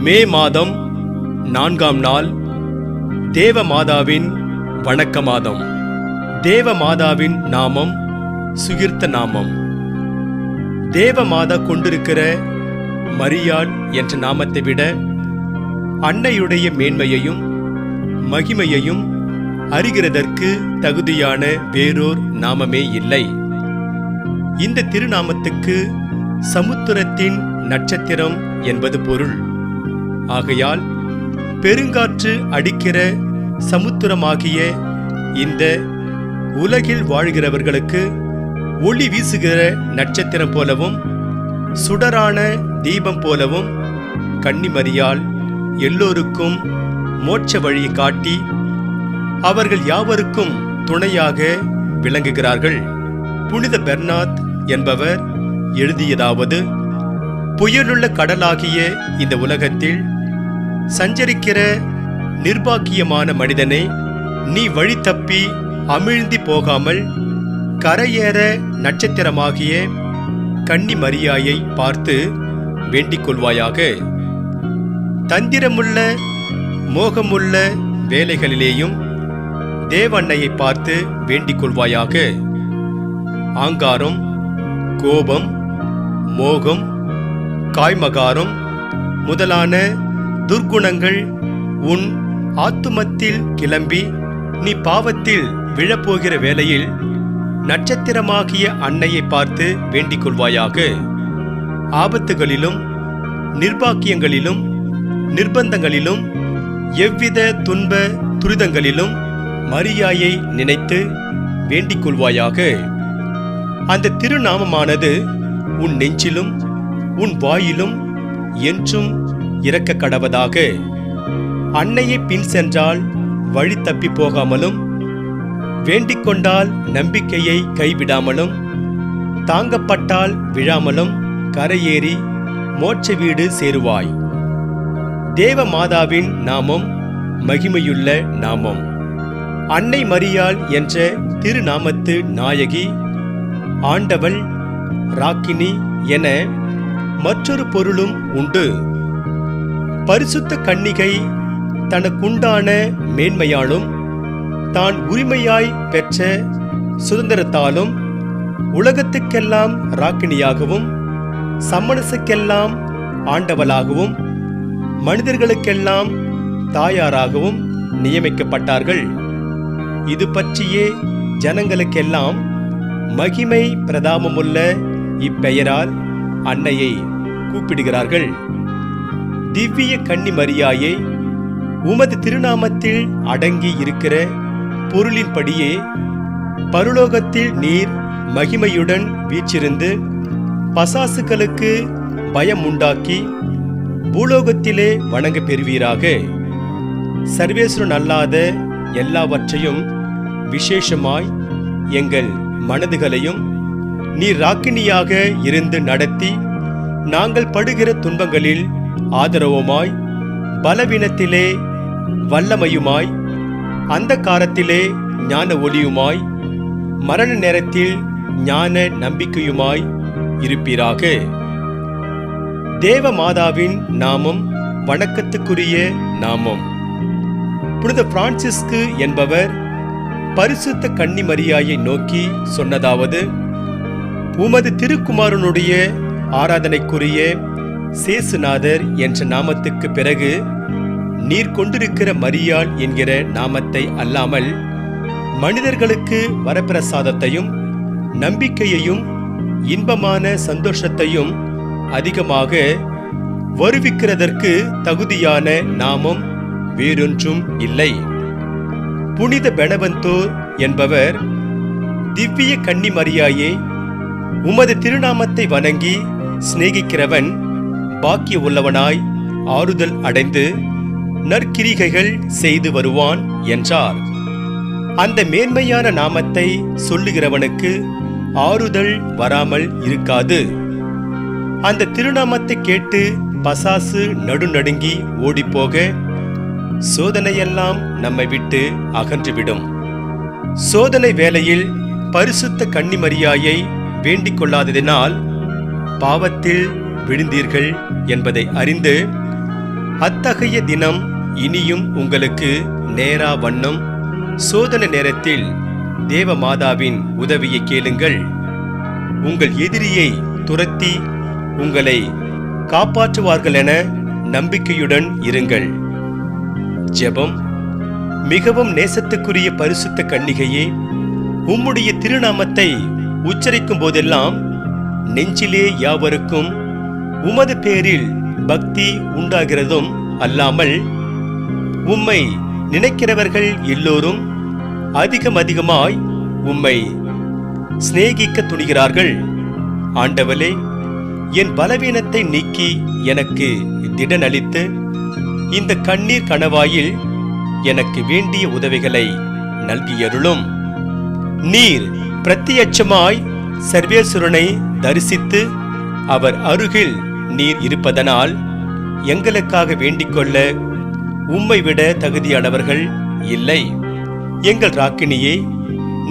மே மாதம் 4ஆம் நாள் தேவமாதாவின் வணக்க மாதம். தேவமாதாவின் நாமம் சுகிர்த்த நாமம். தேவமாதா கொண்டிருக்கிற மரியாள் என்ற நாமத்தை விட அன்னையுடைய மேன்மையையும் மகிமையையும் அறிகிறதற்கு தகுதியான வேறோர் நாமமே இல்லை. இந்த திருநாமத்துக்கு சமுத்திரத்தின் நட்சத்திரம் என்பது பொருள். ஆகையால் பெருங்காற்று அடிக்கிற சமுத்திரமாகிய இந்த உலகில் வாழ்கிறவர்களுக்கு ஒளி வீசுகிற நட்சத்திரம் போலவும் சுடரான தீபம் போலவும் கன்னிமரியாள் எல்லோருக்கும் மோட்ச வழியை காட்டி அவர்கள் யாவருக்கும் துணையாக விளங்குகிறார்கள். புனித பெர்னாத் என்பவர் எழுதியதாவது: புயலுள்ள கடலாகிய இந்த உலகத்தில் சஞ்சரிக்கிற நிர்பாக்கியமான மனிதனை, நீ வழி தப்பி அமிழ்ந்தி போகாமல் கரையேற நட்சத்திரமாகிய கன்னி மரியாயை பார்த்து வேண்டிக் கொள்வாயாக. தந்திரமுள்ள மோகமுள்ள வேலைகளிலேயும் தேவன்னையை பார்த்து வேண்டிக் கொள்வாயாக. ஆங்காரம், கோபம், மோகம், காய்மகாரம் முதலான துர்க்குணங்கள் உன் ஆத்துமத்தில் கிளம்பி நீ பாவத்தில் விழப்போகிற வேளையில் நட்சத்திரமாகிய அன்னையை பார்த்து வேண்டிக் கொள்வாயாக. ஆபத்துகளிலும் நிர்பாக்கியங்களிலும் நிர்பந்தங்களிலும் எவ்வித துன்ப துரிதங்களிலும் மரியாயை நினைத்து வேண்டிக் கொள்வாயாக. அந்த திருநாமமானது உன் நெஞ்சிலும் உன் வாயிலும் என்றும் இறக்க கடவதாக. அன்னையை பின் சென்றால் வழி தப்பி போகாமலும், வேண்டிக் கொண்டால் நம்பிக்கையை கைவிடாமலும், தாங்கப்பட்டால் விழாமலும் கரையேறி மோட்ச வீடு சேருவாய். தேவமாதாவின் நாமம் மகிமையுள்ள நாமம். அன்னை மரியாள் என்ற திருநாமத்து நாயகி, ஆண்டவள், ராக்கினி என மற்றொரு பொருளும் உண்டு. பரிசுத்த கன்னிகை தனக்குண்டான மேன்மையாலும் தான் உரிமையாய் பெற்ற சுதந்திரத்தாலும் உலகத்துக்கெல்லாம் ராக்கினியாகவும் சம்மனசுக்கெல்லாம் ஆண்டவளாகவும் மனிதர்களுக்கெல்லாம் தாயாராகவும் நியமிக்கப்பட்டார்கள். இது பற்றியே ஜனங்களுக்கெல்லாம் மகிமை பிரதாபமுள்ள இப்பெயரால் அன்னையை கூப்பிடுகிறார்கள். திவ்ய கன்னி மரியாயே, உமது திருநாமத்தில் அடங்கி இருக்கிற பொருளின்படியே பரலோகத்தில் நீர் மகிமையுடன் வீற்றிருந்து பசாசுகளுக்கு பயம் உண்டாக்கி பூலோகத்திலே வணங்க பெறுவீராக. சர்வேஸ்வரன் அல்லாத எல்லாவற்றையும் விசேஷமாய் எங்கள் மனதுகளையும் நீர் ராக்கினியாக இருந்து நடத்தி நாங்கள் படுகிற துன்பங்களில் ஆதரவுமாய், பலவீனத்திலே வல்லமையுமாய், அந்த காலத்திலே ஞான ஒளியுமாய், மரண நேரத்தில் ஞான நம்பிக்கையுமாய் இருப்பீராக. தேவமாதாவின் நாமம் வணக்கத்துக்குரிய நாமம். புனித பிரான்சிஸ்கு என்பவர் பரிசுத்த கன்னி மரியாயை நோக்கி சொன்னதாவது: உமது திருக்குமாரனுடைய ஆராதனைக்குரிய சேசுநாதர் என்ற நாமத்துக்கு பிறகு நீர் கொண்டிருக்கிற மரியாள் என்கிற நாமத்தை அல்லாமல் மனிதர்களுக்கு வரப்பிரசாதத்தையும் நம்பிக்கையையும் இன்பமான சந்தோஷத்தையும் அதிகமாக வருவிக்கிறதற்கு தகுதியான நாமம் வேறொன்றும் இல்லை. புனித பெனவந்தோர் என்பவர், திவ்ய கன்னி மரியாயே, உமது திருநாமத்தை வணங்கி சிநேகிக்கிறவன் பாக்கிய உள்ளவனாய் ஆறுதல் அடைந்து நற்கிரிகைகள் செய்து வருவான் என்றார். அந்த மேன்மையான நாமத்தை சொல்லுகிறவனுக்கு ஆறுதல் வராமல் இருக்காது. அந்த திருநாமத்தை கேட்டு பசாசு நடுநடுங்கி ஓடிப்போக சோதனையெல்லாம் நம்மை விட்டு அகன்றுவிடும். சோதனை வேளையில் பரிசுத்த கன்னிமரியாயை வேண்டிக் கொள்ளாததினால் பாவத்தில் விழுந்தீர்கள் என்பதை அறிந்து அத்தகைய தினம் இனியும் உங்களுக்கு நேரா வண்ணம் சோதனை நேரத்தில் தேவ மாதாவின் உதவியை கேளுங்கள். உங்கள் எதிரியை துரத்தி உங்களை காப்பாற்றுவார்கள் என நம்பிக்கையுடன் இருங்கள். ஜெபம். மிகவும் நேசத்துக்குரிய பரிசுத்த கன்னிகையே, உம்முடைய திருநாமத்தை உச்சரிக்கும் போதெல்லாம் நெஞ்சிலே யாவருக்கும் உமது பேரில் பக்தி உண்டாகிறதும் அல்லாமல் உம்மை நினைக்கிறவர்கள் எல்லோரும் அதிகமாய் உம்மை சிநேகிக்க துணிகிறார்கள். ஆண்டவரே, என் பலவீனத்தை நீக்கி எனக்கு திடன் அளித்து இந்த கண்ணீர் கணவாயில் எனக்கு வேண்டிய உதவிகளை நல்கியருளும். நீர் பிரத்தியட்சமாய் சர்வேசுரனை தரிசித்து அவர் அருகில் நீர் இருப்பதனால் எங்களுக்காக வேண்டிக்கொள்ள உம்மை விட தகுதியானவர்கள் இல்லை. எங்கள் ராக்கினியே,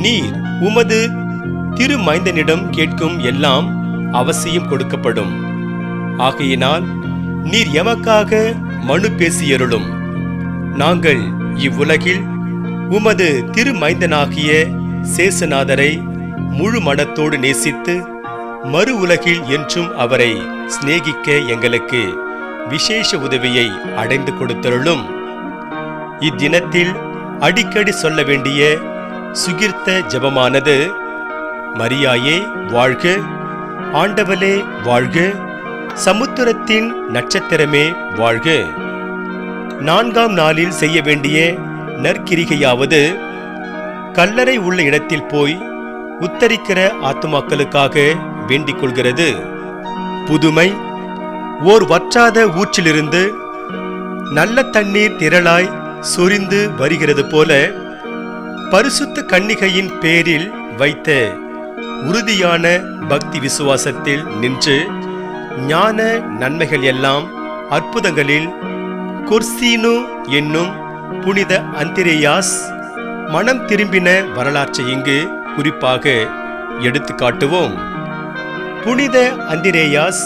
நீர் உமது திருமைந்தனிடம் கேட்கும் எல்லாம் அவசியம் கொடுக்கப்படும். ஆகையினால் நீர் எமக்காக மனு பேசியருளும். நாங்கள் இவ்வுலகில் உமது திருமைந்தனாகிய சேசுநாதரை முழு மனத்தோடு நேசித்து மறு உலகில் என்றும் அவரை சிநேகிக்க எங்களுக்கு விசேஷ உதவியை அடைந்து கொடுத்தருளும். இத்தினத்தில் அடிக்கடி சொல்ல வேண்டிய சுகிர்த்த ஜெபமானது: மரியாயே வாழ்க, ஆண்டவளே வாழ்க, சமுத்திரத்தின் நட்சத்திரமே வாழ்க. 4ஆம் நாளில் செய்ய வேண்டிய நற்கிரிகையாவது: கல்லறை உள்ள இடத்தில் போய் உத்தரிக்கிற ஆத்துமாக்களுக்காக வேண்டிக் கொள்கிறது. புதுமை. ஓர் வற்றாத ஊற்றிலிருந்து நல்ல தண்ணீர் திரளாய் சொரிந்து வருகிறது போல பரிசுத்த கன்னிகையின் பேரில் வைத்த உறுதியான பக்தி விசுவாசத்தில் நின்று ஞான நன்மைகள் எல்லாம் அற்புதங்களில் கொர்சீனு என்னும் புனித அந்திரேயாஸ் மனம் திரும்பின வரலாற்றை இங்கு குறிப்பாக எடுத்து காட்டுவோம். புனித அந்திரேயாஸ்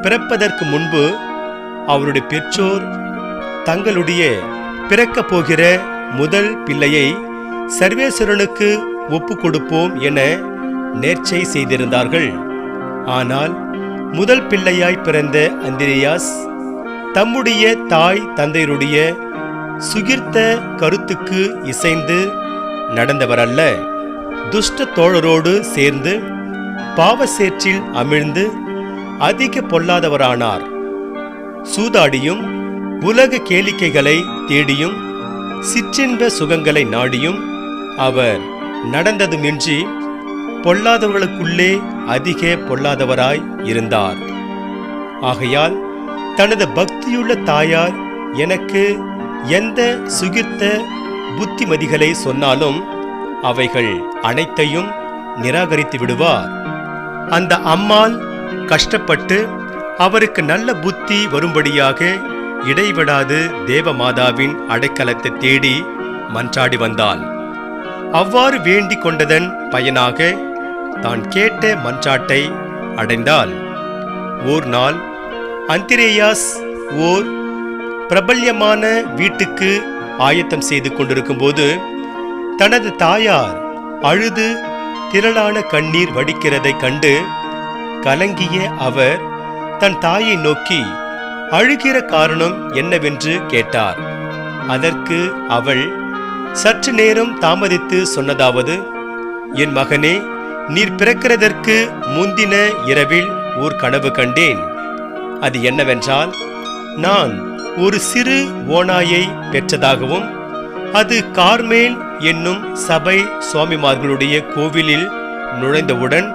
பிறப்பதற்கு முன்பு அவருடைய பெற்றோர் தங்களுடைய பிறக்கப் போகிற முதல் பிள்ளையை சர்வேஸ்வரனுக்கு ஒப்பு கொடுப்போம் என நேர்ச்சை செய்திருந்தார்கள். ஆனால் முதல் பிள்ளையாய் பிறந்த அந்திரேயாஸ் தம்முடைய தாய் தந்தையருடைய சுகிர்த்த கருத்துக்கு இசைந்து நடந்தவரல்ல. துஷ்ட தோழரோடு சேர்ந்து பாவசேற்றில் அமிழ்ந்து அதிக பொல்லாதவரானார். சூதாடியும் உலக கேளிக்கைகளை தேடியும் சிற்றின்ப சுகங்களை நாடியும் அவர் நடந்ததுமின்றி பொல்லாதவர்களுக்குள்ளே அதிக பொல்லாதவராய் இருந்தார். ஆகையால் தனது பக்தியுள்ள தாயார் எனக்கு எந்த சுகிர்த்த புத்திமதிகளை சொன்னாலும் அவைகள் அனைத்தையும் நிராகரித்து விடுவார். அந்த அம்மாள் கஷ்டப்பட்டு அவருக்கு நல்ல புத்தி வரும்படியாக இடைவிடாது தேவமாதாவின் அடைக்கலத்தை தேடி மன்றாடி வந்தாள். அவ்வாறு வேண்டிக் கொண்டதன் பயனாக தான் கேட்ட மன்றாட்டை அடைந்தாள். ஓர் நாள் அந்திரேயாஸ் ஓர் பிரபல்யமான வீட்டுக்கு ஆயத்தம் செய்து கொண்டிருக்கும் போது தனது தாயார் அழுது திரளான கண்ணீர் வடிக்கிறதை கண்டு கலங்கிய அவர் தன் தாயை நோக்கி அழுகிற காரணம் என்னவென்று கேட்டார். அதற்கு அவள் சற்று நேரம் தாமதித்து சொன்னதாவது: என் மகனே, நீர் பிறக்கிறதற்கு முந்தின இரவில் ஓர் கனவு கண்டேன். அது என்னவென்றால், நான் ஒரு சிறு ஓநாயை பெற்றதாகவும் அது கார்மேல் என்னும் சபை சுவாமிமார்களுடைய கோவிலில் நுழைந்தவுடன்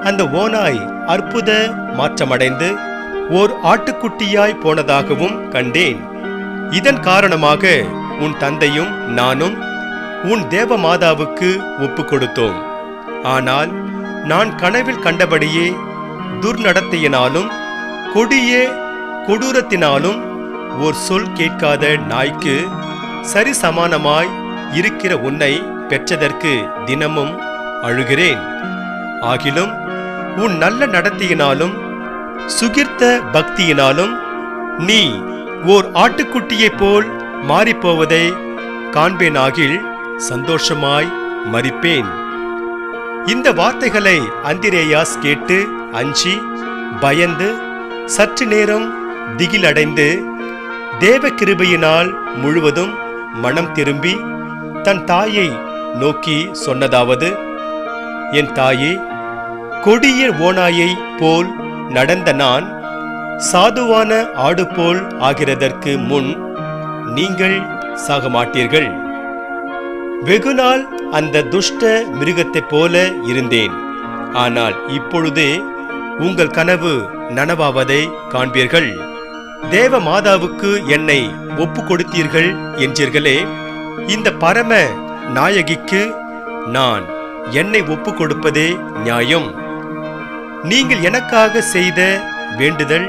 அந்த ஓநாய் அற்புத மாற்றமடைந்து ஓர் ஆட்டுக்குட்டியாய் போனதாகவும் கண்டேன். இதன் காரணமாக உன் தந்தையும் நானும் உன் தேவமாதாவுக்கு ஒப்பு கொடுத்தோம். ஆனால் நான் கனவில் கண்டபடியே துர்நடத்தையினாலும் கொடிய கொடூரத்தினாலும் ஓர் சொல் கேட்காத நாய்க்கு சரி சமானமாய் இருக்கிற உன்னை பெற்றதற்கு தினமும் அழுகிறேன். ஆகிலும் உன் நல்ல நடத்தையினாலும் சுகிர்த்த பக்தியினாலும் நீ ஓர் ஆட்டுக்குட்டியைப் போல் மாறிப்போவதை காண்பேனாகில் சந்தோஷமாய் மரிப்பேன். இந்த வார்த்தைகளை அந்திரேயாஸ் கேட்டு அஞ்சி பயந்து சற்று நேரம் திகிலடைந்து தேவ கிருபையினால் முழுவதும் மனம் திரும்பி தன் தாயை நோக்கி சொன்னதாவது: என் தாயே, கொடிய ஓநாயை போல் நடந்த நான் சாதுவான ஆடு போல் ஆகிறதற்கு முன் நீங்கள் சாக மாட்டீர்கள். வெகுநாள் அந்த துஷ்ட மிருகத்தைப் போல இருந்தேன். ஆனால் இப்பொழுதே உங்கள் கனவு நனவாவதை காண்பீர்கள். தேவ மாதாவுக்கு என்னை ஒப்பு கொடுத்தீர்கள் என்றீர்களே, இந்த பரம நாயகிக்கு நான் என்னை ஒப்பு கொடுப்பதே நியாயம். நீங்கள் எனக்காக செய்த வேண்டுதல்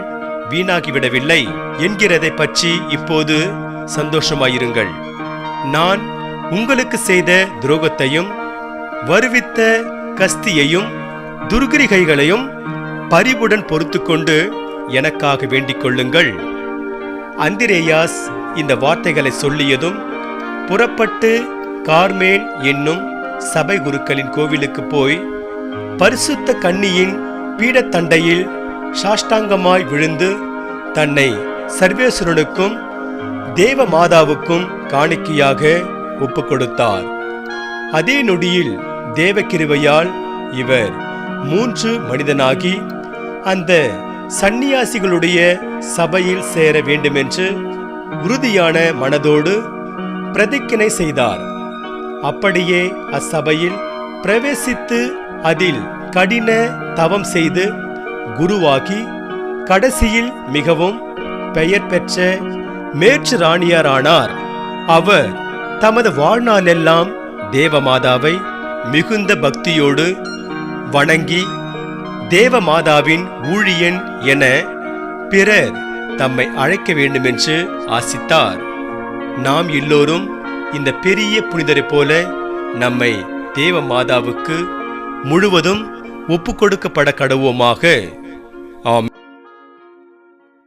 வீணாகிவிடவில்லை என்கிறதை பற்றி இப்போது சந்தோஷமாயிருங்கள். நான் உங்களுக்கு செய்த துரோகத்தையும் வருவித்த கஸ்தியையும் துர்கிரிகைகளையும் பரிவுடன் பொறுத்துக்கொண்டு எனக்காக வேண்டிக் கொள்ளுங்கள். அந்திரேயாஸ் இந்த வார்த்தைகளை சொல்லியதும் புறப்பட்டு கார்மேல் என்னும் சபை குருக்களின் கோவிலுக்கு போய் பரிசுத்த கன்னியின் பீடத்தண்டையில் சாஷ்டாங்கமாய் விழுந்து தன்னை சர்வேஸ்வரனுக்கும் தேவ மாதாவுக்கும் காணிக்கையாக ஒப்பு கொடுத்தார். அதே நொடியில் தேவ கிருபையால் இவர் 3 மனிதனாகி அந்த சந்நியாசிகளுடைய சபையில் சேர வேண்டுமென்று உறுதியான மனதோடு பிரதிக்கினை செய்தார். அப்படியே அச்சபையில் பிரவேசித்து அதில் கடின தவம் செய்து குருவாகி கடைசியில் மிகவும் பெயர் பெற்ற மேற்று ராணியாரானார். அவர் தமது வாழ்நாளெல்லாம் தேவமாதாவை மிகுந்த பக்தியோடு வணங்கி தேவமாதாவின் ஊழியன் என பிறர் தம்மை அழைக்க வேண்டுமென்று ஆசித்தார். நாம் எல்லோரும் இந்த பெரிய புனிதரை போல நம்மை தேவமாதாவுக்கு முழுவதும் ஒப்புக்கொடுக்கப்பட கடவோமாக. ஆம்.